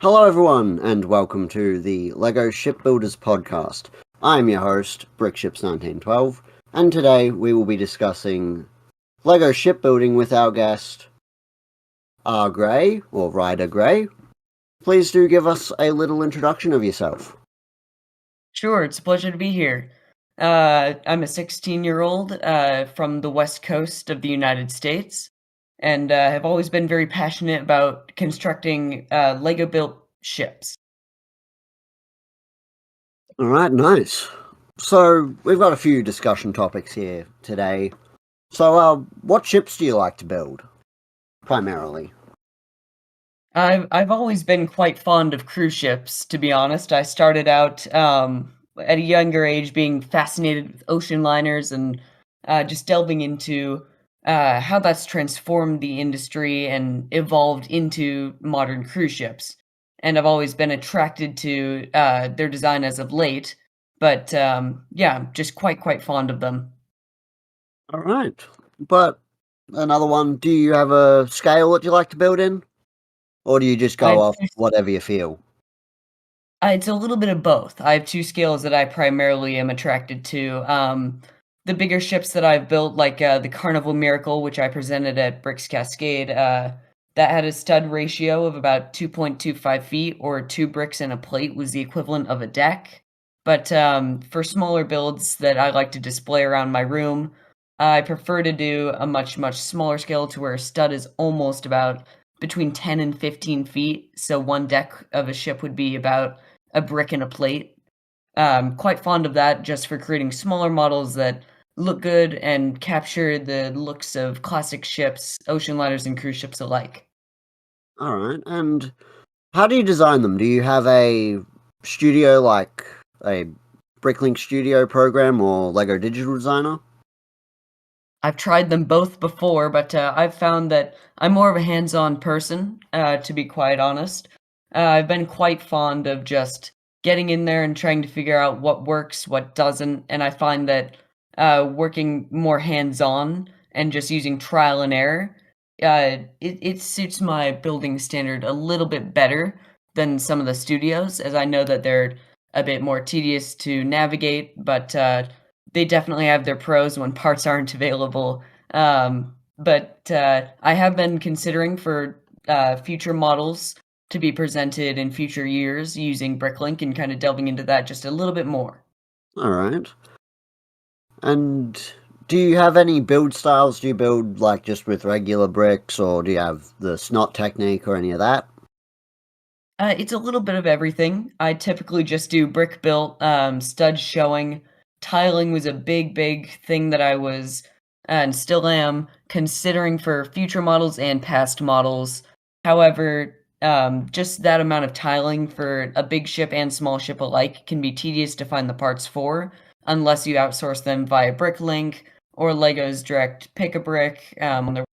Hello, everyone, and welcome to the LEGO Shipbuilders podcast. I'm your host, Brickships1912, and today we will be discussing LEGO shipbuilding with our guest, R. Gray, or Ryder Gray. Please do give us a little introduction of yourself. Sure, it's a pleasure to be here. I'm a 16-year-old from the West Coast of the United States, and have always been very passionate about constructing Lego-built ships. Alright, nice. So, we've got a few discussion topics here today. So, what ships do you like to build, primarily? I've always been quite fond of cruise ships, to be honest. I started out at a younger age being fascinated with ocean liners and just delving into how that's transformed the industry and evolved into modern cruise ships. And I've always been attracted to their design as of late, but yeah, just quite fond of them. Alright, but another one, do you have a scale that you like to build in? Or do you just I go off whatever you feel? It's a little bit of both. I have 2 scales that I primarily am attracted to. The bigger ships that I've built, like, the Carnival Miracle, which I presented at Bricks Cascade, that had a stud ratio of about 2.25 feet, or 2 bricks and a plate was the equivalent of a deck. But, for smaller builds that I like to display around my room, I prefer to do a much smaller scale to where a stud is almost about between 10 and 15 feet, so 1 deck of a ship would be about a brick and a plate. Quite fond of that just for creating smaller models that look good and capture the looks of classic ships, ocean liners, and cruise ships alike. Alright, and how do you design them? Do you have a studio like a Bricklink Studio program or Lego Digital Designer? I've tried them both before, but I've found that I'm more of a hands-on person, to be quite honest. I've been quite fond of just getting in there and trying to figure out what works, what doesn't, and I find that working more hands-on and just using trial and error, it suits my building standard a little bit better than some of the studios, as I know that they're a bit more tedious to navigate, but they definitely have their pros when parts aren't available. But I have been considering for future models to be presented in future years using Bricklink and kind of delving into that just a little bit more. Alright. And do you have any build styles? Do you build like just with regular bricks or do you have the snot technique or any of that? It's a little bit of everything. I typically just do brick built, studs showing. Tiling was a big thing that I was, and still am, considering for future models and past models. However, just that amount of tiling for a big ship and small ship alike can be tedious to find the parts for, unless you outsource them via Bricklink or Lego's direct pick-a-brick on their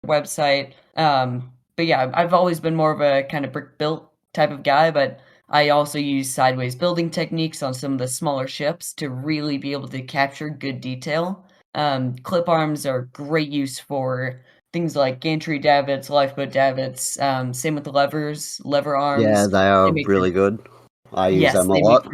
website. But yeah, I've always been more of a kind of brick built type of guy, but I also use sideways building techniques on some of the smaller ships to really be able to capture good detail. Clip arms are great use for things like gantry davits, lifeboat davits. Same with the levers, lever Yeah, arms. they They are make for really good. I use yes, them a lot.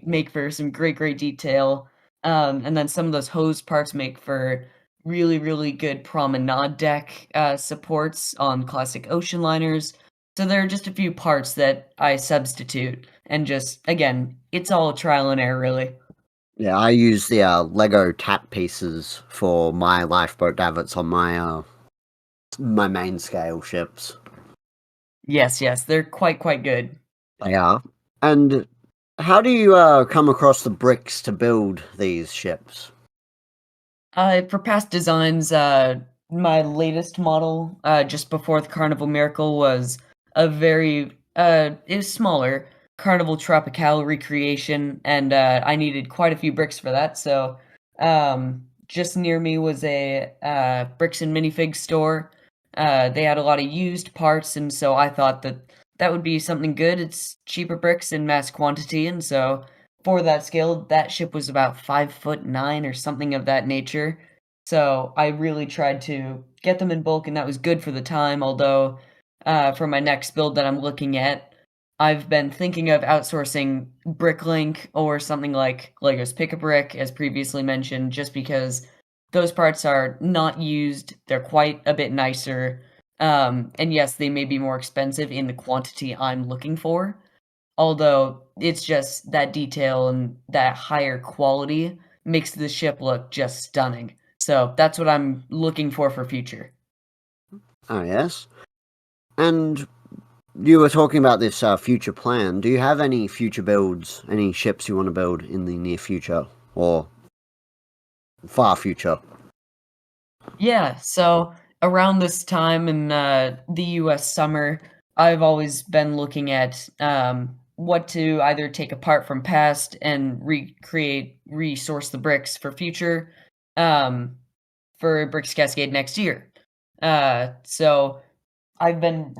make for some great detail. And then some of those hose parts make for really good promenade deck supports on classic ocean liners. So there are just a few parts that I substitute, and just again, it's all trial and error, really. Yeah, I use the Lego tap pieces for my lifeboat davits on my main scale ships. Yes, they're quite good. They are. And how do you come across the bricks to build these ships? For past designs, my latest model, just before the Carnival Miracle, was a very it was smaller Carnival Tropical recreation, and I needed quite a few bricks for that. So, just near me was a bricks and minifig store. They had a lot of used parts, and so I thought that that would be something good. It's cheaper bricks in mass quantity, and so for that scale, that ship was about 5'9" or something of that nature. So I really tried to get them in bulk, and that was good for the time. Although for my next build that I'm looking at. I've been thinking of outsourcing Bricklink or something like Legos Pick-a-Brick, as previously mentioned, just because those parts are not used. They're quite a bit nicer. And yes, they may be more expensive in the quantity I'm looking for. Although it's just that detail and that higher quality makes the ship look just stunning. So that's what I'm looking for future. Oh, yes. And you were talking about this future plan. Do you have any future builds, any ships you want to build in the near future or far future? Yeah, so around this time in the US summer, I've always been looking at what to either take apart from past and resource the bricks for future um, for Bricks Cascade next year. So I've been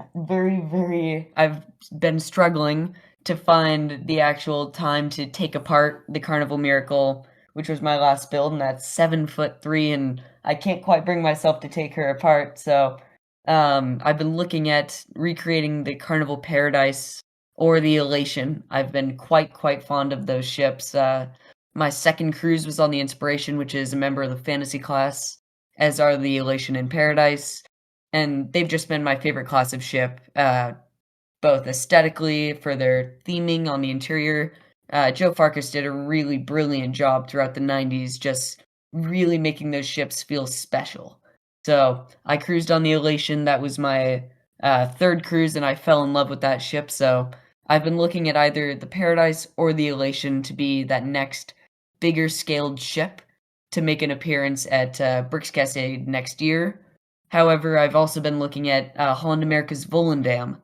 struggling to find the actual time to take apart the Carnival Miracle, which was my last build, and that's 7'3", and I can't quite bring myself to take her apart. So, I've been looking at recreating the Carnival Paradise or the Elation. I've been quite fond of those ships. My second cruise was on the Inspiration, which is a member of the Fantasy class, as are the Elation and Paradise, and they've just been my favorite class of ship, both aesthetically for their theming on the interior. Joe Farkas did a really brilliant job throughout the 90s, just really making those ships feel special. So I cruised on the Elation. That was my third cruise, and I fell in love with that ship. So I've been looking at either the Paradise or the Elation to be that next bigger scaled ship to make an appearance at Bricks Cascade next year. However, I've also been looking at Holland America's Volendam,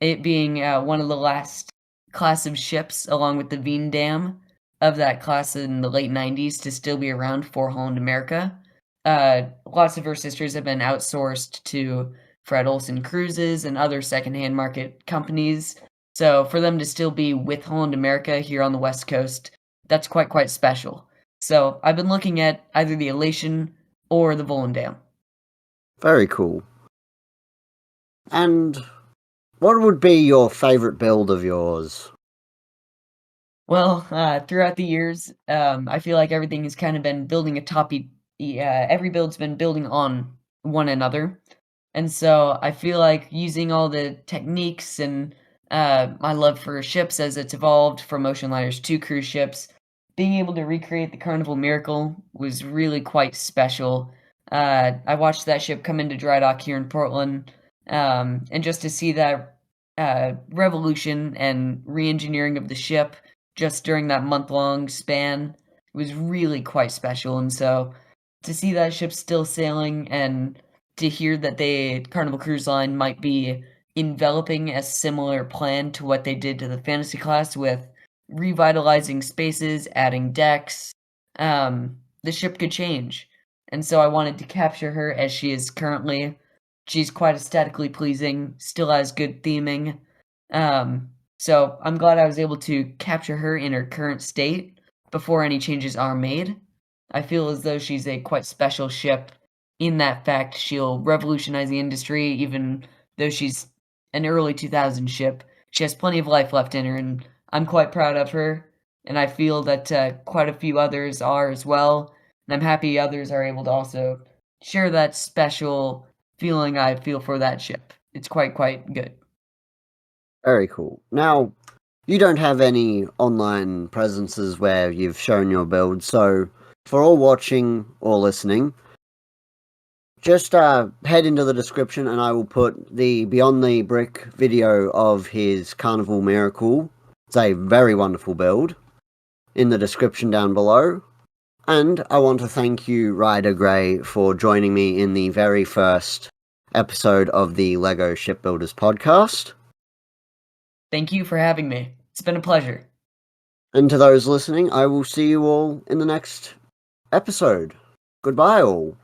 it being one of the last class of ships, along with the Veendam of that class in the late 90s, to still be around for Holland America. Lots of her sisters have been outsourced to Fred Olsen Cruises and other secondhand market companies. So for them to still be with Holland America here on the West Coast, that's quite special. So I've been looking at either the Elation or the Volendam. Very cool. And what would be your favorite build of yours? Well, throughout the years, I feel like everything has kind of been building every build's been building on one another. And so I feel like using all the techniques and my love for ships as it's evolved from ocean liners to cruise ships, being able to recreate the Carnival Miracle was really quite special. I watched that ship come into dry dock here in Portland, and just to see that revolution and re-engineering of the ship just during that month-long span was really quite special. And so to see that ship still sailing and to hear that Carnival Cruise Line might be enveloping a similar plan to what they did to the Fantasy class with revitalizing spaces, adding decks, the ship could change. And so I wanted to capture her as she is currently. She's quite aesthetically pleasing, still has good theming. So I'm glad I was able to capture her in her current state before any changes are made. I feel as though she's a quite special ship in that fact she'll revolutionize the industry, even though she's an early 2000s ship. She has plenty of life left in her, and I'm quite proud of her, and I feel that quite a few others are as well, and I'm happy others are able to also share that special feeling I feel for that ship. It's quite good. Very cool. Now, you don't have any online presences where you've shown your build, so for all watching or listening, just head into the description and I will put the Beyond the Brick video of his Carnival Miracle. It's a very wonderful build in the description down below. And I want to thank you, Ryder Gray, for joining me in the very first episode of the LEGO Shipbuilders podcast. Thank you for having me. It's been a pleasure. And to those listening, I will see you all in the next episode. Goodbye, all.